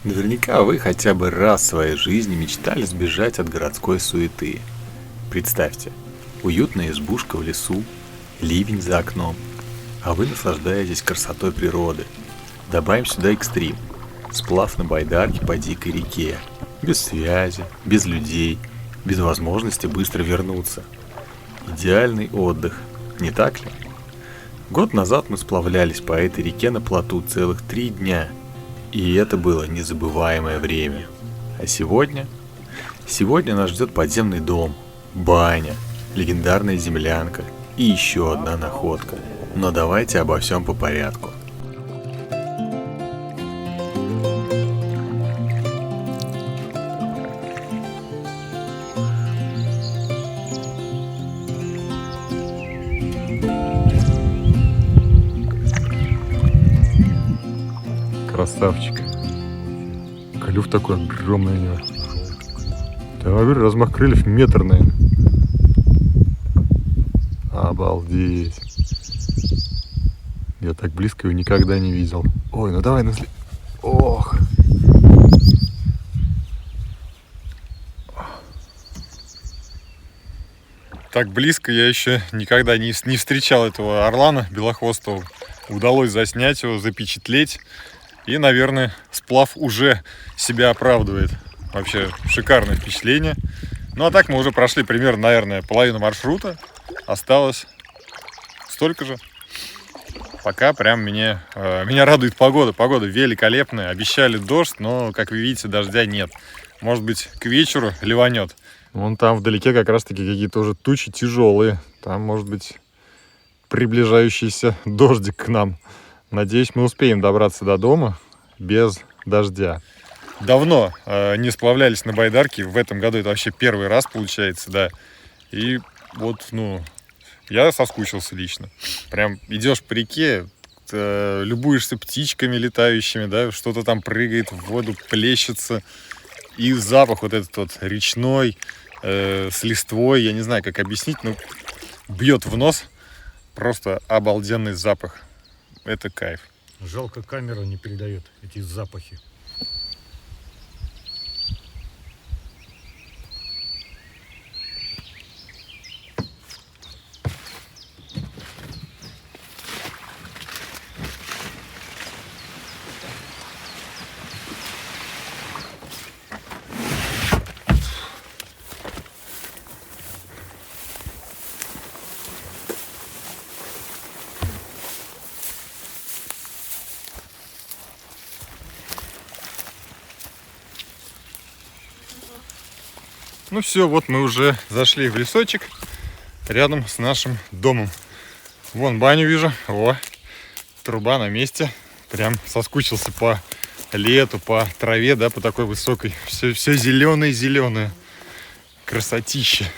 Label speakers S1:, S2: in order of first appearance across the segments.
S1: Наверняка вы хотя бы раз в своей жизни мечтали сбежать от городской суеты. Представьте, уютная избушка в лесу, ливень за окном, а вы наслаждаетесь красотой природы. Добавим сюда экстрим. Сплав на байдарке по дикой реке. Без связи, без людей, без возможности быстро вернуться. Идеальный отдых, не так ли? Год назад мы сплавлялись по этой реке на плоту целых 3 дня. И это было незабываемое время. А сегодня? Сегодня нас ждет подземный дом, баня, легендарная землянка и еще одна находка. Но давайте обо всем по порядку.
S2: Красавчик. Клюв такой огромный у него. Да, говорю, размах крыльев метр, наверное. Обалдеть. Я так близко его никогда не видел. Ой, ну давай, Ох. Так близко я еще никогда не встречал этого орлана белохвостого. Удалось заснять его, запечатлеть. И, наверное, сплав уже себя оправдывает. Вообще шикарное впечатление. Ну а так мы уже прошли примерно, наверное, половину маршрута. Осталось столько же. Пока прям меня радует погода. Погода великолепная. Обещали дождь, но, как вы видите, дождя нет. Может быть, к вечеру ливанет. Вон там вдалеке как раз-таки какие-то уже тучи тяжелые. Там, может быть, приближающийся дождик к нам. Надеюсь, мы успеем добраться до дома без дождя. Давно не сплавлялись на байдарке. В этом году это вообще первый раз получается, да. И вот, я соскучился лично. Прям идешь по реке, любуешься птичками летающими, да, что-то там прыгает в воду, плещется. И запах вот этот вот речной, с листвой, я не знаю, как объяснить, но бьет в нос. Просто обалденный запах. Это кайф.
S3: Жалко, камера не передает эти запахи.
S2: Ну все, вот мы уже зашли в лесочек рядом с нашим домом. Вон баню вижу. О, труба на месте. Прям соскучился по лету, по траве, да, по такой высокой. Все зеленое-зеленое. Красотища.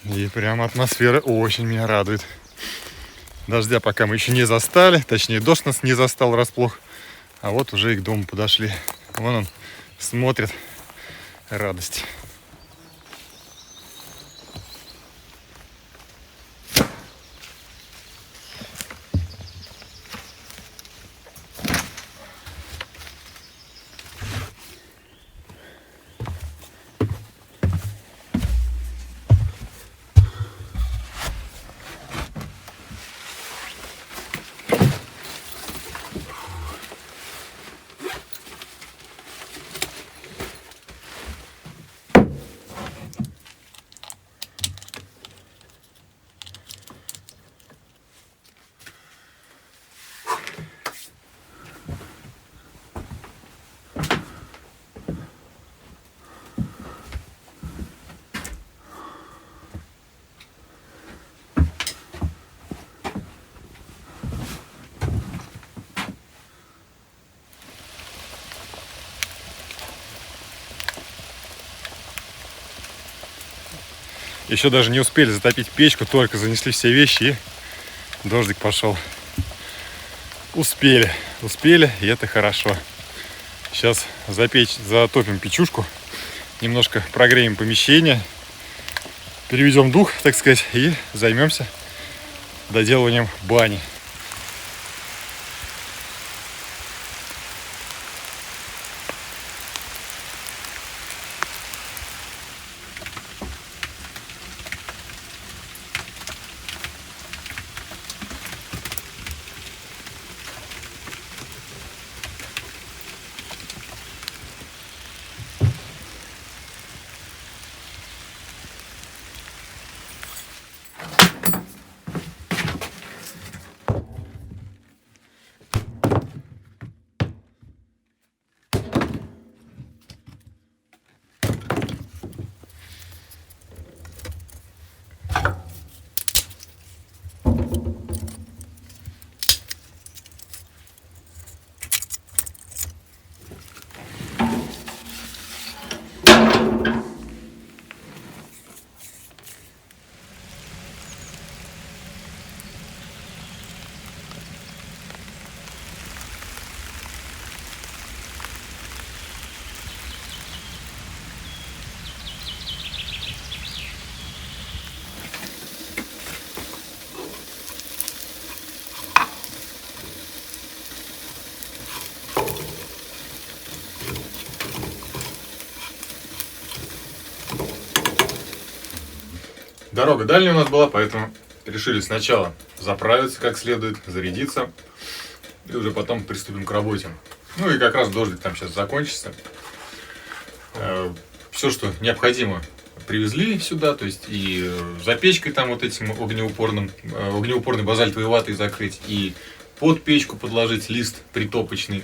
S2: И прям атмосфера очень меня радует. Дождя пока мы еще не застали. Точнее, дождь нас не застал врасплох. А вот уже и к дому подошли. Вон он смотрит. Радость. Еще даже не успели затопить печку, только занесли все вещи, и дождик пошел. Успели, и это хорошо. Сейчас затопим печушку, немножко прогреем помещение, переведем дух, так сказать, и займемся доделыванием бани. Дорога дальняя у нас была, поэтому решили сначала заправиться как следует, зарядиться, и уже потом приступим к работе. Ну и как раз дождик там сейчас закончится. Все, что необходимо, привезли сюда, то есть и запечкой там вот этим огнеупорной базальтовой ватой закрыть, и под печку подложить лист притопочный.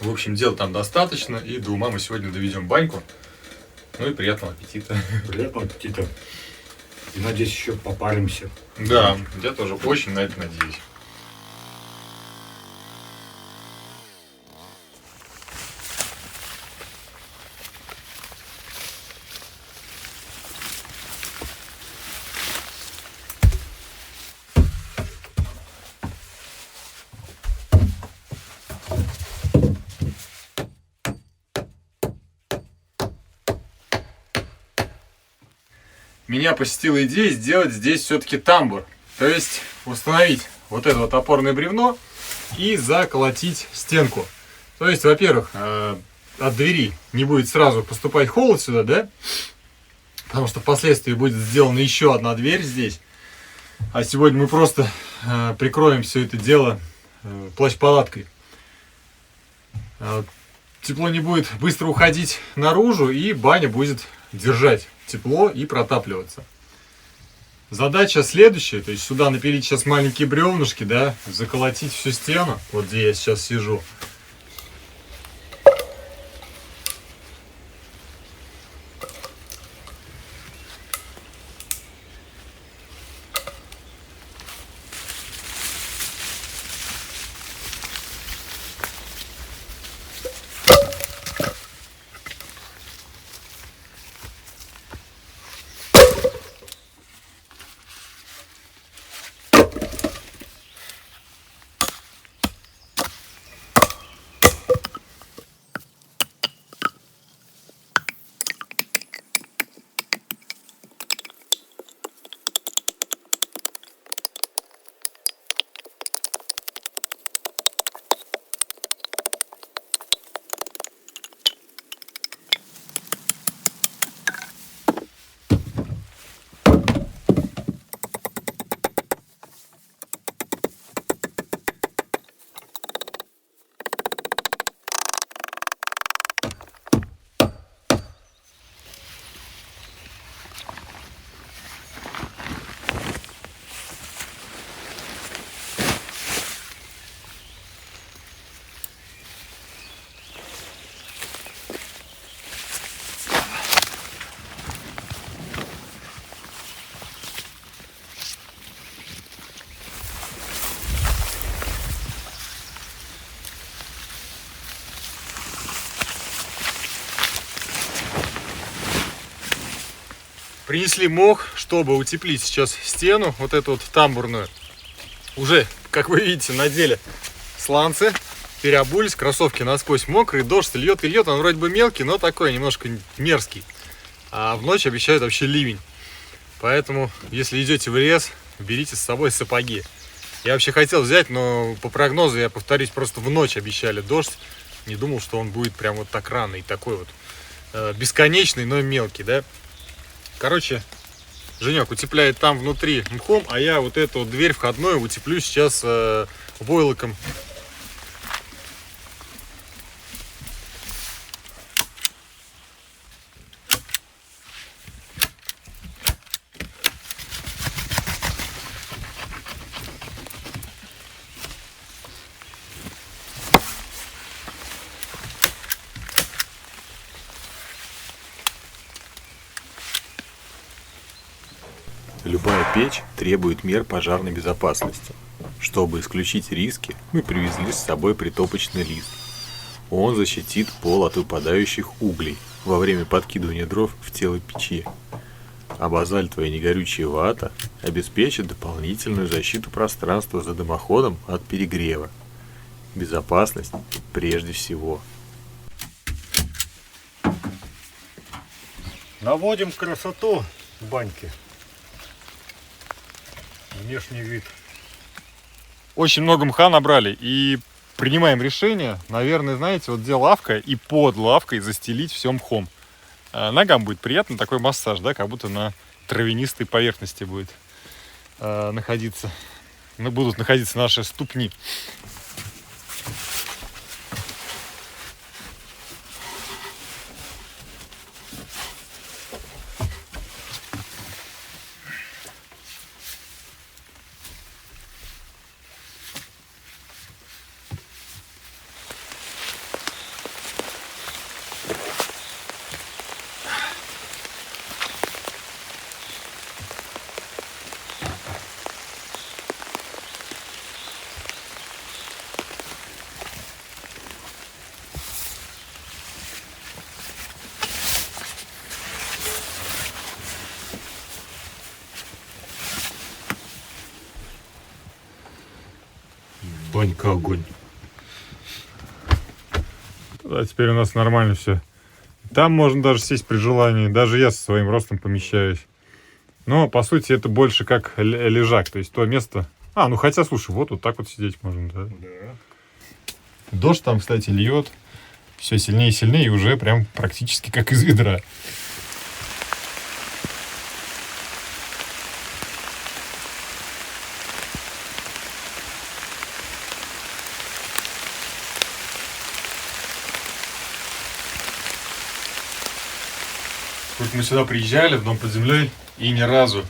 S2: В общем, дел там достаточно, и до ума мы сегодня доведем баньку. Ну и приятного аппетита.
S3: Приятного аппетита. И надеюсь, еще попаримся.
S2: Да, я тоже очень на это надеюсь. Меня посетила идея сделать здесь все-таки тамбур. То есть установить вот это вот опорное бревно и заколотить стенку. То есть, во-первых, от двери не будет сразу поступать холод сюда, да? Потому что впоследствии будет сделана еще одна дверь здесь. А сегодня мы просто прикроем все это дело плащ-палаткой. Тепло не будет быстро уходить наружу, и баня будет держать тепло и протапливаться. Задача следующая, то есть сюда напилить сейчас маленькие бревнышки, да, заколотить всю стену, вот где я сейчас сижу. Принесли мох, чтобы утеплить сейчас стену, вот эту вот тамбурную. Уже, как вы видите, надели сланцы, переобулись, кроссовки насквозь мокрые, дождь льет и льет, он вроде бы мелкий, но такой немножко мерзкий. А в ночь обещают вообще ливень. Поэтому, если идете в лес, берите с собой сапоги. Я вообще хотел взять, но по прогнозу, я повторюсь, просто в ночь обещали дождь. Не думал, что он будет прям вот так рано и такой вот бесконечный, но мелкий, да. Короче, Женек утепляет там внутри мхом, а я вот эту вот дверь входную утеплю сейчас войлоком.
S1: Любая печь требует мер пожарной безопасности. Чтобы исключить риски, мы привезли с собой притопочный лист. Он защитит пол от выпадающих углей во время подкидывания дров в тело печи. А базальтовая негорючая вата обеспечит дополнительную защиту пространства за дымоходом от перегрева. Безопасность прежде всего.
S3: Наводим красоту в баньке. Внешний вид.
S2: Очень много мха набрали и принимаем решение, наверное, знаете, вот где лавка, и под лавкой застелить все мхом. Ногам будет приятно, такой массаж, да, как будто на травянистой поверхности будет находиться. Будут находиться наши ступни.
S3: Банька, огонь.
S2: Да, теперь у нас нормально все. Там можно даже сесть при желании. Даже я со своим ростом помещаюсь. Но, по сути, это больше как лежак. То есть то место... Ну хотя, слушай, вот так вот сидеть можно, да?
S3: Да.
S2: Дождь там, кстати, льет. Все сильнее и сильнее, и уже прям практически как из ведра. Вот мы сюда приезжали, в дом под землей, и ни разу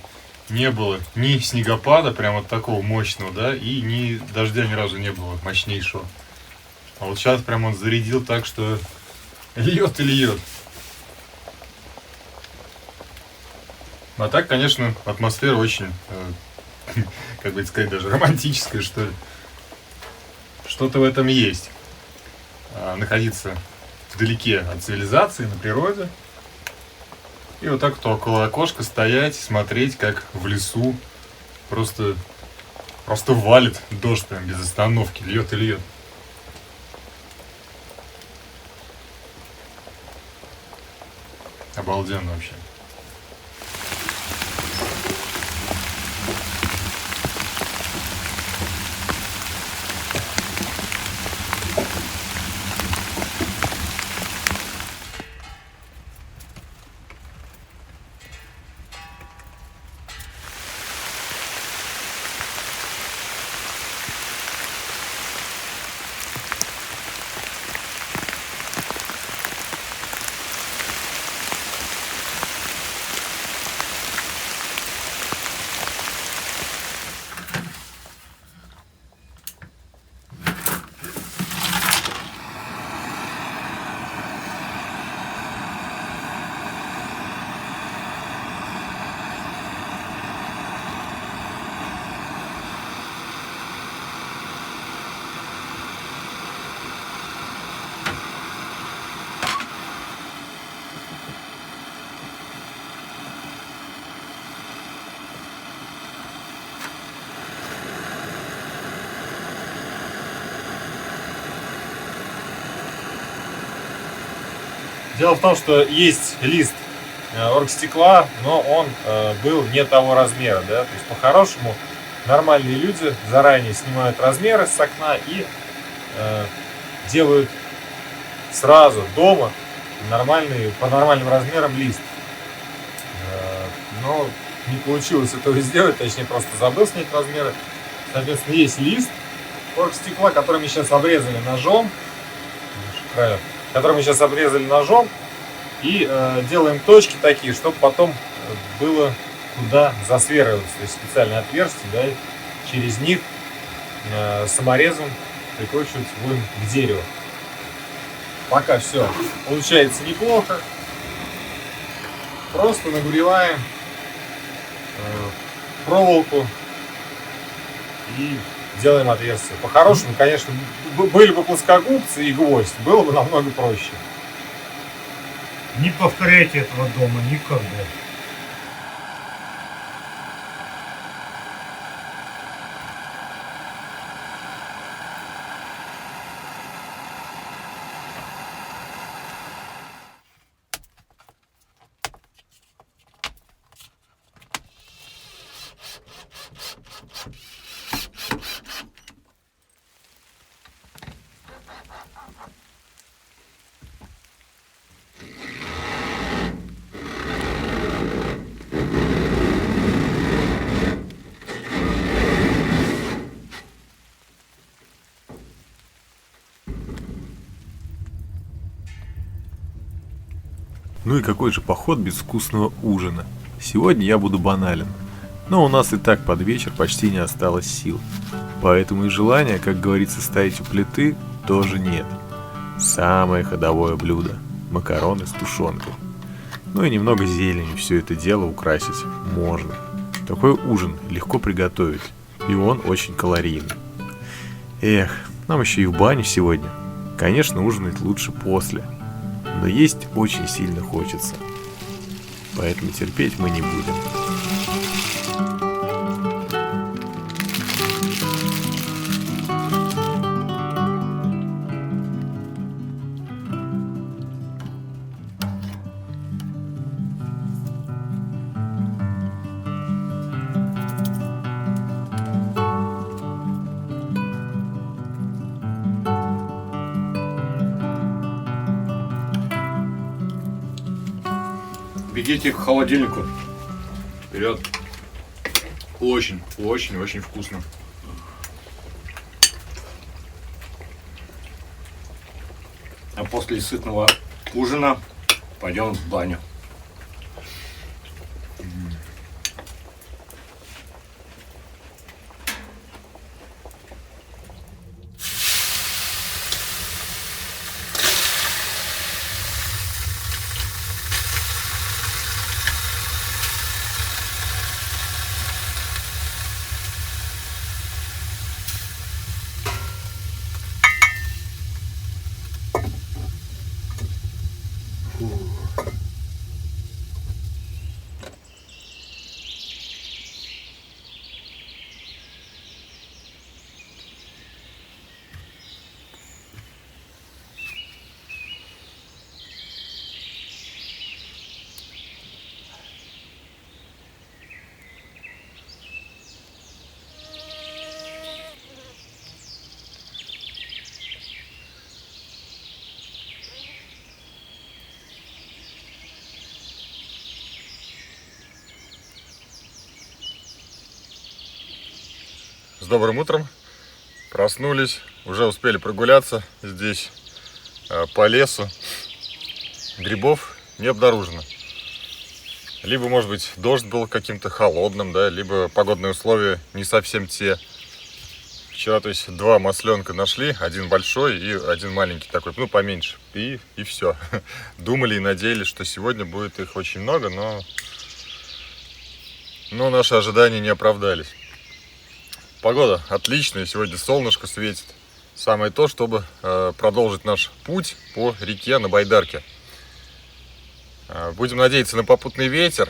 S2: не было ни снегопада, прям вот такого мощного, да, и ни дождя ни разу не было мощнейшего. А вот сейчас прям он зарядил так, что льет и льет. А так, конечно, атмосфера очень, как бы сказать, даже романтическая, что ли. Что-то в этом есть. Находиться вдалеке от цивилизации, на природе. И вот так вот около окошка стоять, смотреть, как в лесу просто валит дождь прям без остановки, льет и льет. Обалденно вообще. Дело в том, что есть лист оргстекла, но он был не того размера, да, то есть по-хорошему нормальные люди заранее снимают размеры с окна и делают сразу дома по нормальным размерам лист. Но не получилось этого сделать, точнее просто забыл снять размеры. Соответственно, есть лист оргстекла, который мы сейчас обрезали ножом, и делаем точки такие, чтобы потом было куда засверливаться. То есть специальные отверстия, да, через них саморезом прикручивать будем к дереву. Пока все получается неплохо. Просто нагреваем проволоку и делаем отверстие. По-хорошему, конечно, были бы плоскогубцы и гвоздь, было бы намного проще.
S3: Не повторяйте этого дома никогда.
S1: Ну и какой же поход без вкусного ужина? Сегодня я буду банален. Но у нас и так под вечер почти не осталось сил. Поэтому и желания, как говорится, стоять у плиты тоже нет. Самое ходовое блюдо – макароны с тушенкой. Ну и немного зелени все это дело украсить можно. Такой ужин легко приготовить, и он очень калорийный. Эх, нам еще и в баню сегодня. Конечно, ужинать лучше после, но есть очень сильно хочется. Поэтому терпеть мы не будем.
S2: Бегите к холодильнику. Вперед. Очень, очень, очень вкусно.
S3: А после сытного ужина пойдем в баню.
S2: С добрым утром. Проснулись, уже успели прогуляться здесь по лесу. Грибов не обнаружено. Либо, может быть, дождь был каким-то холодным, да, либо погодные условия не совсем те. Вчера, то есть, 2 масленка нашли, один большой и один маленький такой, ну, поменьше. И все. Думали и надеялись, что сегодня будет их очень много, но наши ожидания не оправдались. Погода отличная, сегодня солнышко светит. Самое то, чтобы продолжить наш путь по реке на байдарке. Будем надеяться на попутный ветер.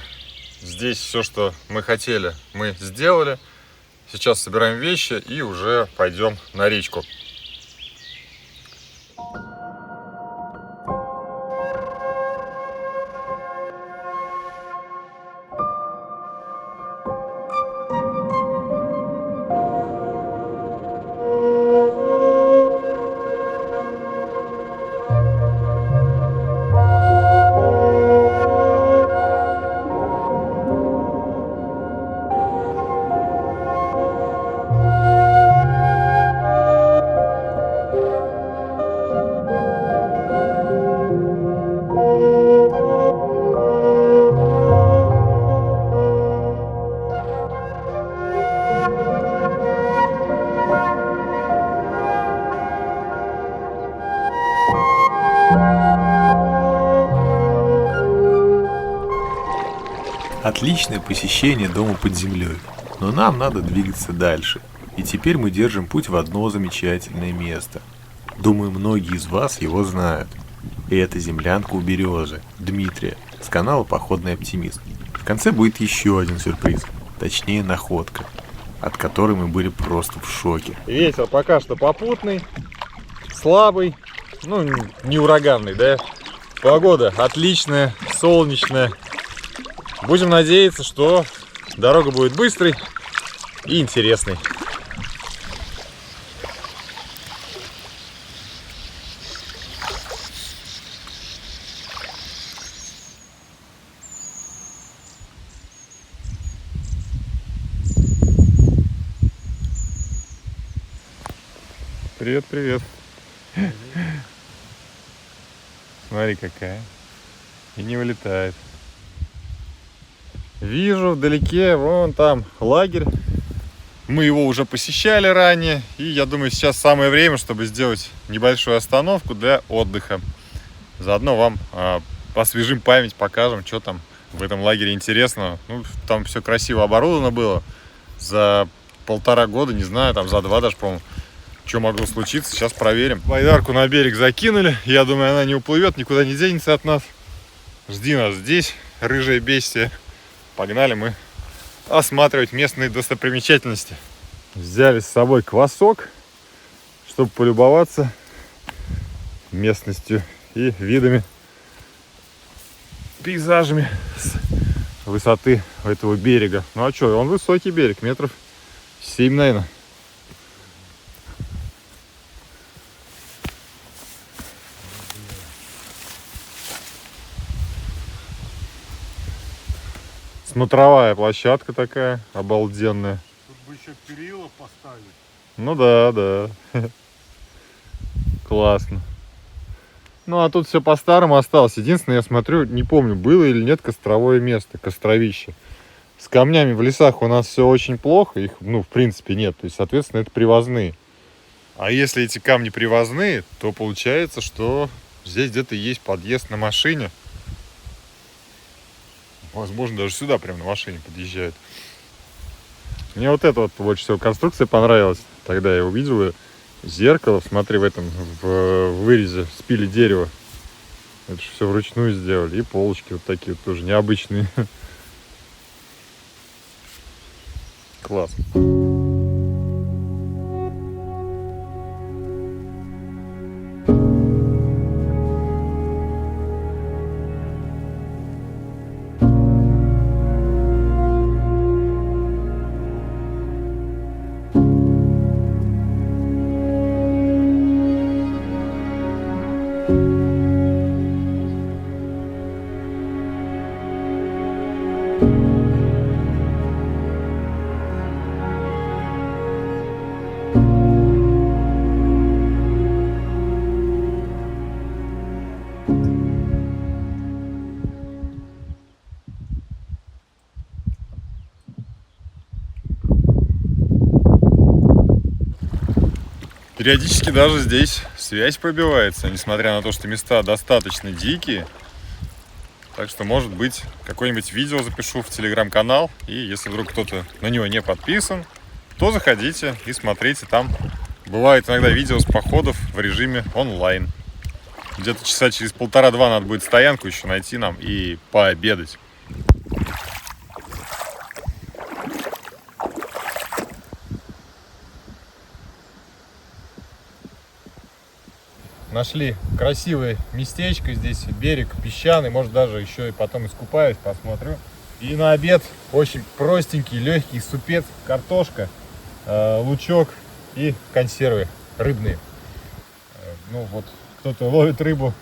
S2: Здесь все, что мы хотели, мы сделали. Сейчас собираем вещи и уже пойдем на речку.
S1: Отличное посещение дома под землей, но нам надо двигаться дальше. И теперь мы держим путь в одно замечательное место. Думаю, многие из вас его знают. И это землянка у березы, Дмитрия, с канала «Походный оптимист». В конце будет еще один сюрприз, точнее находка, от которой мы были просто в шоке.
S2: Ветер пока что попутный, слабый, ну не ураганный, да? Погода отличная, солнечная. Будем надеяться, что дорога будет быстрой и интересной. Привет, привет. Смотри, какая. и не вылетает. Вижу вдалеке, вон там лагерь. Мы его уже посещали ранее, и я думаю, сейчас самое время, чтобы сделать небольшую остановку для отдыха. Заодно вам освежим память, покажем, что там в этом лагере интересного. Ну, там все красиво оборудовано было. За 1,5 года, не знаю, там за 2 даже, по-моему, что могло случиться. Сейчас проверим. Байдарку на берег закинули. Я думаю, она не уплывет, никуда не денется от нас. Жди нас здесь, рыжее бестие. Погнали мы осматривать местные достопримечательности. Взяли с собой квасок, чтобы полюбоваться местностью и видами, пейзажами с высоты этого берега. Ну а что, он высокий берег, метров 7, наверное. Смотровая площадка такая обалденная.
S3: Тут бы еще перила поставить.
S2: Ну да, да. Классно. Ну а тут все по-старому осталось. Единственное, я смотрю, не помню, было или нет костровое место, костровище. С камнями в лесах у нас все очень плохо. Их, ну, в принципе, нет. То есть, соответственно, это привозные. А если эти камни привозные, то получается, что здесь где-то есть подъезд на машине. Возможно, даже сюда прям на машине подъезжают. Мне вот эта вот больше всего конструкция понравилась. Тогда я увидел ее. Зеркало, смотри, в этом в вырезе спили дерево. Это же все вручную сделали. И полочки вот такие вот тоже необычные. Класс. Периодически даже здесь связь пробивается, несмотря на то, что места достаточно дикие. Так что, может быть, какое-нибудь видео запишу в телеграм-канал. И если вдруг кто-то на него не подписан, то заходите и смотрите. Там бывает иногда видео с походов в режиме онлайн. Где-то часа через 1,5-2 надо будет стоянку еще найти нам и пообедать. Нашли красивое местечко здесь, берег песчаный, может даже еще и потом искупаюсь, посмотрю. И на обед очень простенький, легкий супец, картошка, лучок и консервы рыбные. Ну вот, кто-то ловит рыбу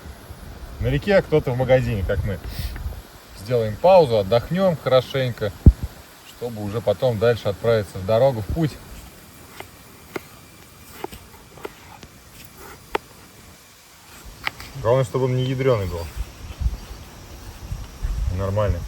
S2: на реке, а кто-то в магазине, как мы. Сделаем паузу, отдохнем хорошенько, чтобы уже потом дальше отправиться в дорогу, в путь. Главное, чтобы он не ядреный был. Нормально.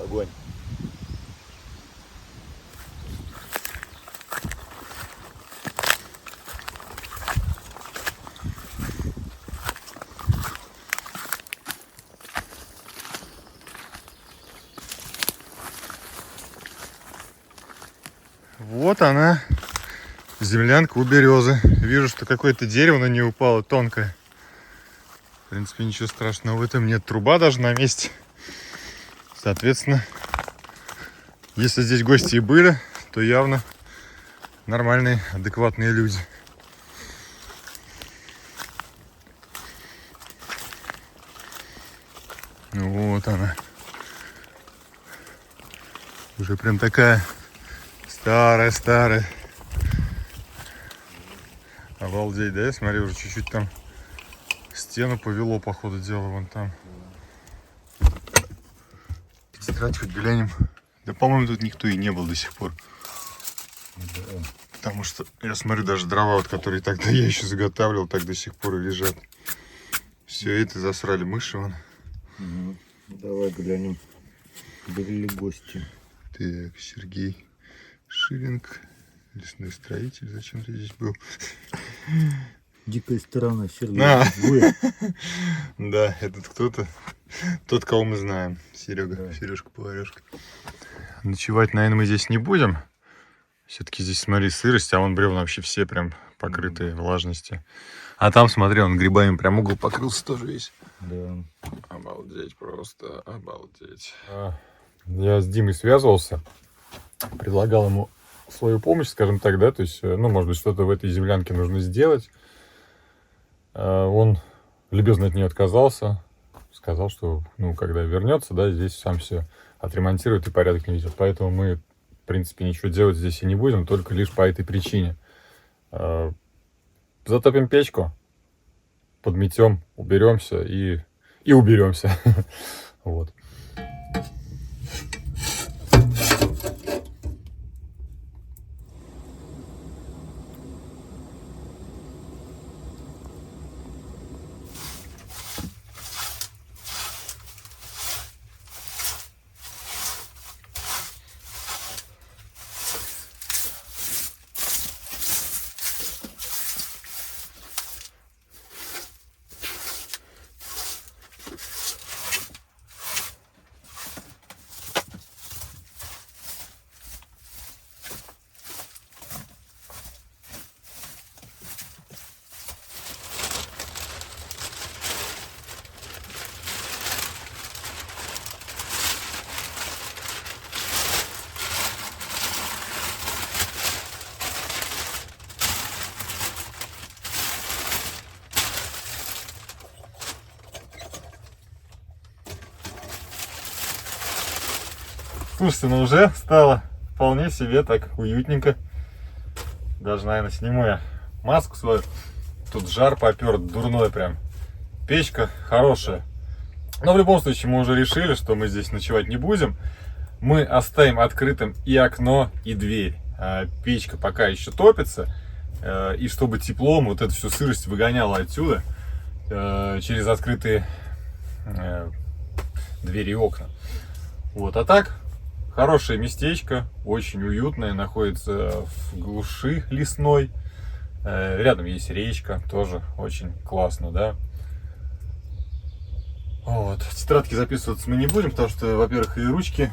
S2: Огонь. Вот она, землянка у березы. Вижу, что какое-то дерево на нее упало, тонкое. В принципе, ничего страшного в этом нет. Труба даже на месте. Соответственно, если здесь гости и были, то явно нормальные, адекватные люди. Вот она. Уже прям такая старая. Обалдеть, да? Смотри, уже чуть-чуть там стену повело, по ходу дела, вон там. Тетрадь хоть глянем. Да, по-моему, тут никто и не был до сих пор. Потому что, я смотрю, даже дрова, вот, которые тогда я еще заготавливал, так до сих пор и лежат. Все это засрали мыши, вон.
S3: Давай глянем. Были гости.
S2: Так, Сергей Шилинг, лесной строитель, зачем ты здесь был?
S3: Дикая сторона, Сергей.
S2: Да, этот кто-то, тот, кого мы знаем, Серега,
S3: Да.
S2: Сережка Поварешка. Ночевать, наверное, мы здесь не будем. Все-таки здесь, смотри, сырость, а вон бревна вообще все прям покрытые влажностью. А там, смотри, он грибами прям угол покрылся тоже весь.
S3: Да.
S2: Обалдеть, просто обалдеть. Я с Димой связывался, предлагал ему свою помощь, скажем так, да, то есть, ну, может быть, что-то в этой землянке нужно сделать. Он любезно от нее отказался, сказал, что, ну, когда вернется, да, здесь сам все отремонтирует и порядок наведет. Поэтому мы, в принципе, ничего делать здесь и не будем, только лишь по этой причине. Затопим печку, подметем, уберемся и уберемся. Вот. Слушайте, ну уже стало вполне себе так уютненько. Даже, наверное, сниму я маску свою. Тут жар попер, дурной прям. Печка хорошая. Но в любом случае мы уже решили, что мы здесь ночевать не будем. Мы оставим открытым и окно, и дверь. Печка пока еще топится. И чтобы теплом вот эту всю сырость выгоняло отсюда через открытые двери и окна. Вот, а так, хорошее местечко, очень уютное, находится в глуши лесной. Рядом есть речка, тоже очень классно, да. Вот. Тетрадки записываться мы не будем, потому что, во-первых, и ручки...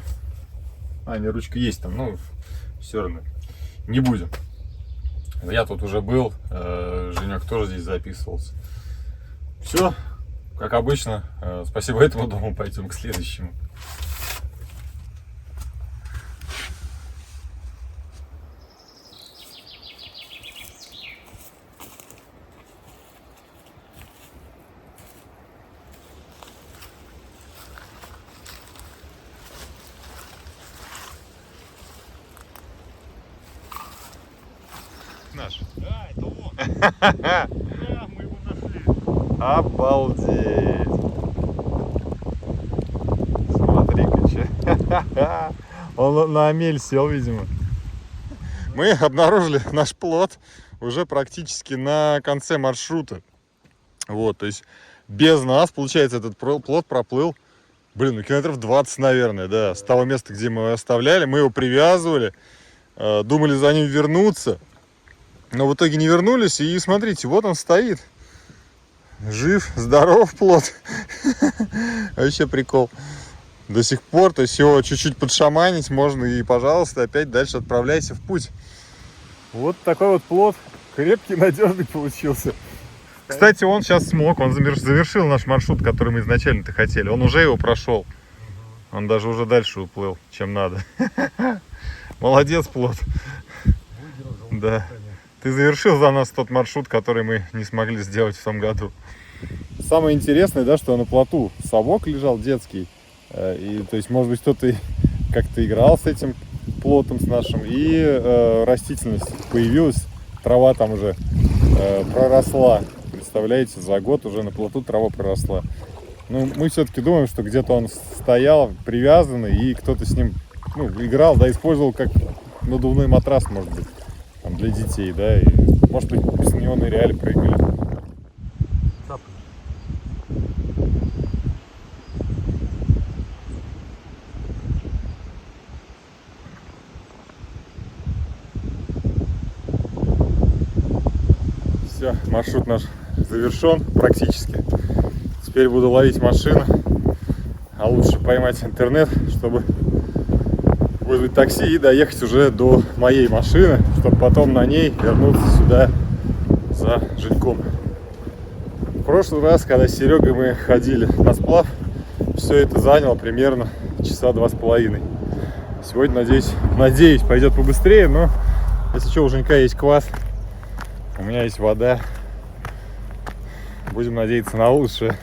S2: не, ручка есть там, но все равно не будем. Я тут уже был, Женек тоже здесь записывался. Все, как обычно, спасибо этому дому, пойдем к следующему. Наш.
S3: Да, это он. Да, мы его нашли.
S2: Обалдеть. Смотри-ка, че. Он на амель сел, видимо. Мы обнаружили наш плот уже практически на конце маршрута. Вот, то есть без нас, получается, этот плот проплыл, ну километров 20, наверное, да, с того места, где мы его оставляли. Мы его привязывали, думали за ним вернуться. Но в итоге не вернулись, и смотрите, вот он стоит. Жив, здоров плот. Вообще прикол. До сих пор, то есть его чуть-чуть подшаманить можно, и, пожалуйста, опять дальше отправляйся в путь. Вот такой вот плот, крепкий, надежный получился. Кстати, он сейчас смог, он завершил наш маршрут, который мы изначально-то хотели. Он уже его прошел. Он даже уже дальше уплыл, чем надо. Молодец, плот. Да. Ты завершил за нас тот маршрут, который мы не смогли сделать в том году. Самое интересное, да, что на плоту совок лежал детский. И, то есть, может быть, кто-то как-то играл с этим плотом, с нашим. И растительность появилась, трава там уже проросла. Представляете, за год уже на плоту трава проросла. Ну, мы все-таки думаем, что где-то он стоял, привязанный, и кто-то с ним, ну, играл, да, использовал как надувной матрас, может быть, там, для детей, да, и, может быть, с него ныряли, прыгали. Все, маршрут наш завершен практически. Теперь буду ловить машину, а лучше поймать интернет, чтобы вызвать такси и доехать уже до моей машины, чтобы потом на ней вернуться сюда за Женьком. В прошлый раз, когда с Серегой мы ходили на сплав, все это заняло примерно часа 2,5. Сегодня, надеюсь, пойдет побыстрее, но если что, у Женька есть квас, у меня есть вода. Будем надеяться на лучшее.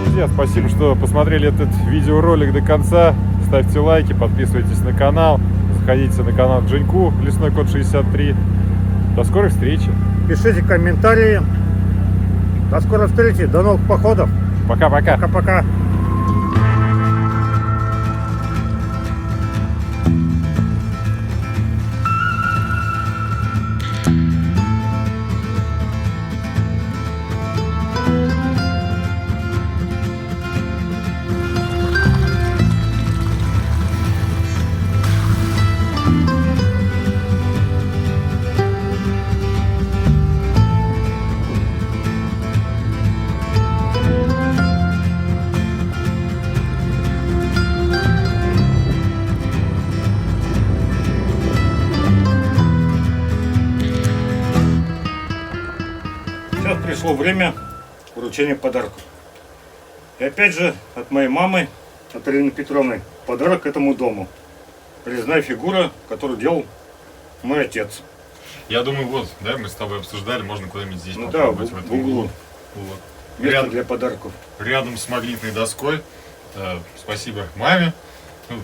S2: Друзья, спасибо, что посмотрели этот видеоролик до конца. Ставьте лайки, подписывайтесь на канал, заходите на канал к Женьку, Лесной Кот 63. До скорой встречи.
S4: Пишите комментарии. До скорой встречи, до новых походов.
S2: Пока-пока.
S4: Пока-пока. Сейчас пришло время вручения подарков. И опять же от моей мамы, от Ирины Петровны, подарок к этому дому. Резная фигура, которую делал мой отец.
S2: Я думаю, вот, да, мы с тобой обсуждали, можно куда-нибудь здесь
S4: Ну да,
S2: попробовать,
S4: в углу.
S2: Вот.
S4: Место для подарков.
S2: Рядом с магнитной доской. Спасибо маме. Ну,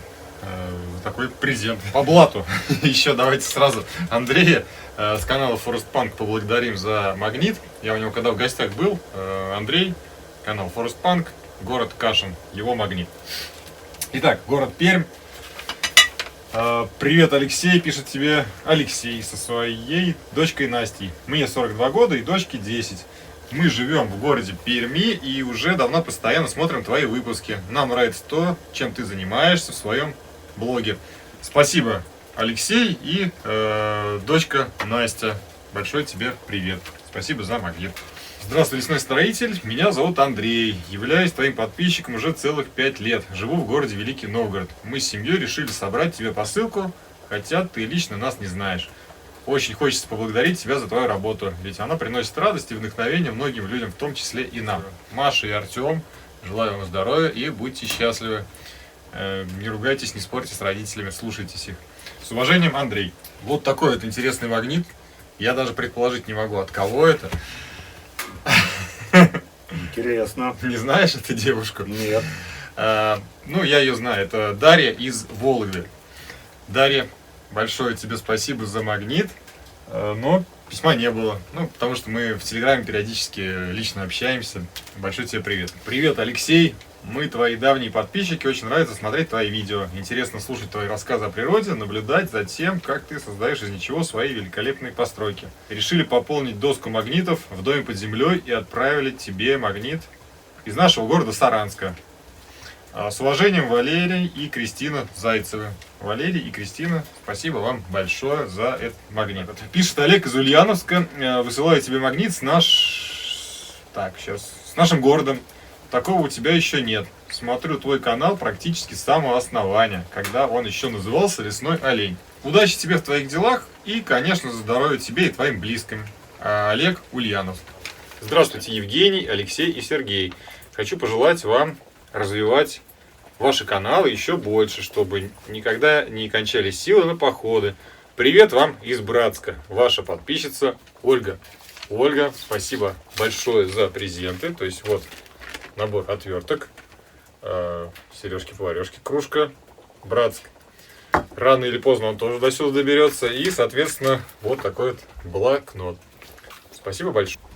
S2: за такой презент. По блату. Еще давайте сразу Андрея с канала Forest Punk поблагодарим за магнит. Я у него когда в гостях был, Андрей, канал Forest Punk, город Кашин, его магнит. Итак, город Пермь. Привет, Алексей, пишет тебе Алексей со своей дочкой Настей. Мне 42 года и дочке 10. Мы живем в городе Перми и уже давно постоянно смотрим твои выпуски. Нам нравится то, чем ты занимаешься в своем блоге. Спасибо, Алексей и дочка Настя. Большой тебе привет. Спасибо за магнит. Здравствуй, лесной строитель. Меня зовут Андрей. Являюсь твоим подписчиком уже целых 5 лет. Живу в городе Великий Новгород. Мы с семьей решили собрать тебе посылку, хотя ты лично нас не знаешь. Очень хочется поблагодарить тебя за твою работу, ведь она приносит радость и вдохновение многим людям, в том числе и нам. Маша и Артем, желаю вам здоровья и будьте счастливы. Не ругайтесь, не спорьте с родителями, слушайтесь их. С уважением, Андрей. Вот такой вот интересный магнит. Я даже предположить не могу, от кого это.
S4: Интересно.
S2: Не знаешь эту девушку?
S4: Нет.
S2: Ну, я ее знаю. Это Дарья из Вологды. Дарья, большое тебе спасибо за магнит. Но письма не было. Ну, потому что мы в Телеграме периодически лично общаемся. Большой тебе привет. Привет, Алексей. Мы твои давние подписчики. Очень нравится смотреть твои видео. Интересно слушать твои рассказы о природе, наблюдать за тем, как ты создаешь из ничего свои великолепные постройки. Решили пополнить доску магнитов в доме под землей и отправили тебе магнит из нашего города Саранска. С уважением, Валерий и Кристина Зайцевы. Валерий и Кристина, спасибо вам большое за этот магнит. Пишет Олег из Ульяновска. Высылаю тебе магнит с нашим городом. Такого у тебя еще нет. смотрю твой канал практически с самого основания, когда он еще назывался «Лесной олень». Удачи тебе в твоих делах и, конечно, здоровья тебе и твоим близким. Олег Ульянов. Здравствуйте, Евгений, Алексей и Сергей. Хочу пожелать вам развивать ваши каналы еще больше, чтобы никогда не кончались силы на походы. Привет вам из Братска. Ваша подписчица Ольга. Ольга, спасибо большое за презенты. То есть вот набор отверток, сережки-поварешки, кружка, Братск. Рано или поздно он тоже до сюда доберется. И, соответственно, вот такой вот блокнот. Спасибо большое.